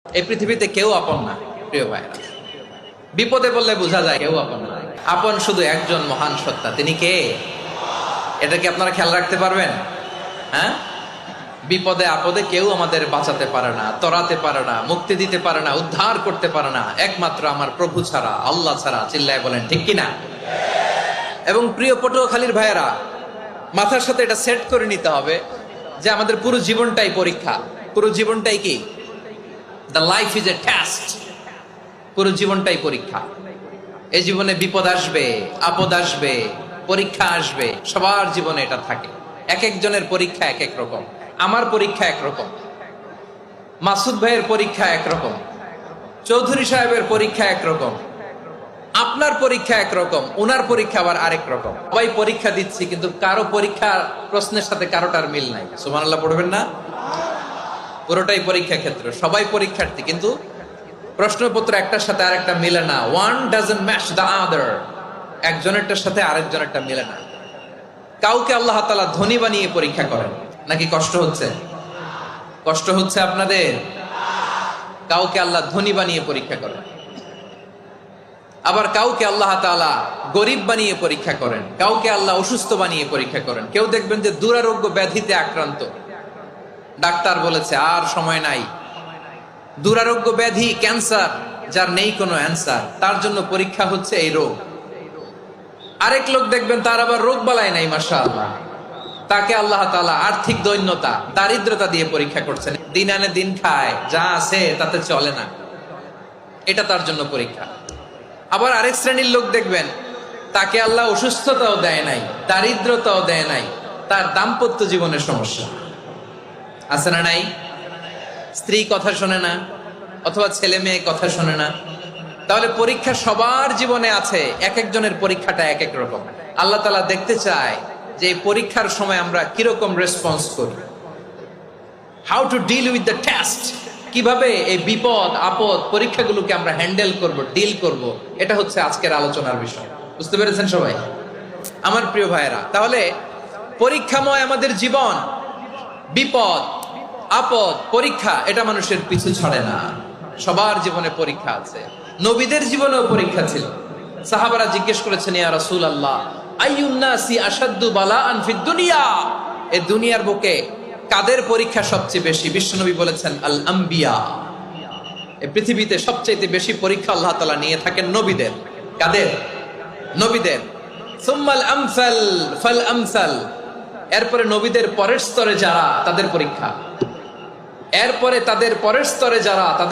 এই পৃথিবীতে কেউ আপন না প্রিয় ভাইরা। বিপদে বললে বোঝা যায় কেউ আপন না। আপন শুধু একজন মহান সত্তা, তিনি কে? এটা কি আপনারা খেয়াল রাখতে পারবেন? হ্যাঁ, বিপদে আপদে কেউ আমাদের বাঁচাতে পারে না, তরাতে পারে না, মুক্তি দিতে পারে না, উদ্ধার করতে পারে না, একমাত্র আমার প্রভু ছাড়া, আল্লাহ ছাড়া। চিল্লায় বলেন ঠিক কিনা? এবং প্রিয় পটুয়াখালীর ভাইয়েরা, মাথার সাথে এটা সেট করে নিতে হবে যে আমাদের পুরো জীবনটাই পরীক্ষা। পুরো জীবনটাই কি? The life is a test. পুরো জীবনটাই পরীক্ষা। এই জীবনে বিপদ আসবে, আপদ আসবে, পরীক্ষা আসবে, সবার জীবনে এটা থাকে। এক একজনের পরীক্ষা এক এক রকম। আমার পরীক্ষা একরকম, মাসুদ ভাইয়ের পরীক্ষা একরকম, চৌধুরী সাহেবের পরীক্ষা একরকম, আপনার পরীক্ষা একরকম, ওনার পরীক্ষা আবার আরেক রকম। সবাই পরীক্ষা দিচ্ছি, কিন্তু কারো পরীক্ষা প্রশ্নের সাথে কারোটার মিল নাই। সুবহানাল্লাহ পড়বেন না? পুরোটাই পরীক্ষা ক্ষেত্র, সবাই পরীক্ষার্থী, কিন্তু প্রশ্নপত্র একটার সাথে আরেকটা মিলে না। One doesn't match the other. একজনেরটার সাথে আরেকজনেরটা মিলে না। কাউকে আল্লাহ তাআলা ধনী বানিয়ে পরীক্ষা করেন নাকি কষ্ট হচ্ছে? কষ্ট হচ্ছে আপনাদের? কাউকে আল্লাহ ধনী বানিয়ে পরীক্ষা করেন, আবার কাউকে আল্লাহ তাআলা গরিব বানিয়ে পরীক্ষা করেন, কাউকে আল্লাহ অসুস্থ বানিয়ে পরীক্ষা করেন। কেউ দেখবেন যে দুরারোগ্য ব্যাধিতে আক্রান্ত, ডাক্তার বলেছে আর সময় নাই, দুরারোগ্য ব্যাধি, ক্যান্সার, যার নেই কোনো অ্যান্সার, তার জন্য পরীক্ষা হচ্ছে এই রোগ। আরেক লোক দেখবেন তার আবার রোগ বালাই নাই, মাশাআল্লাহ, তাকে আল্লাহ তাআলা আর্থিক দৈন্যতা, দারিদ্রতা দিয়ে পরীক্ষা করছেন। দিন আনে দিন খায়, যা আছে তাতে চলে না, এটা তার জন্য পরীক্ষা। আবার আরেক শ্রেণীর লোক দেখবেন তাকে আল্লাহ অসুস্থতাও দেয় নাই, দারিদ্রতাও দেয় নাই, তার দাম্পত্য জীবনের সমস্যা আছে না নাই? স্ত্রী কথা শোনে না, অথবা ছেলে মেয়ে কথা শোনে না। তাহলে পরীক্ষা সবার জীবনে আছে, এক একজনের পরীক্ষাটা এক এক রকম। আল্লাহ তাআলা দেখতে চায় যে এই পরীক্ষার সময় আমরা কিরকম রেসপন্স করি, how to deal with the test. কিভাবে এই বিপদ আপদ পরীক্ষাগুলোকে আমরা হ্যান্ডেল করব, ডিল করব, এটা হচ্ছে আজকের আলোচনার বিষয়। বুঝতে পেরেছেন সবাই আমার প্রিয় ভাইয়েরা? তাহলে পরীক্ষাময় আমাদের জীবন, বিপদ আপদ পরীক্ষা, এটা মানুষের পিছু ছাড়ে না। সবার জীবনে পরীক্ষা আছে। নবীদের জীবনেও পরীক্ষা ছিল। সাহাবারা জিজ্ঞেস করেছেন, ইয়া রাসূলুল্লাহ, আইয়ুন নাসি আশাদ্দু বালাআন ফিদ দুনিয়া, এই দুনিয়ার বুকে কাদের পরীক্ষা সবচেয়ে বেশি? বিশ্বনবী বলেছেন, আল আম্বিয়া। এই পৃথিবীতে সবচেয়ে বেশি পরীক্ষা আল্লাহ তাআলা নিয়ে থাকেন নবীদের। কাদের? নবীদের। সুম্মাল আমসাল ফাল আমসাল, এরপরে নবীদের পরের স্তরে যারা, তাদের পরীক্ষা। এরপরে তাদের পরের স্তরে যারা, তাদের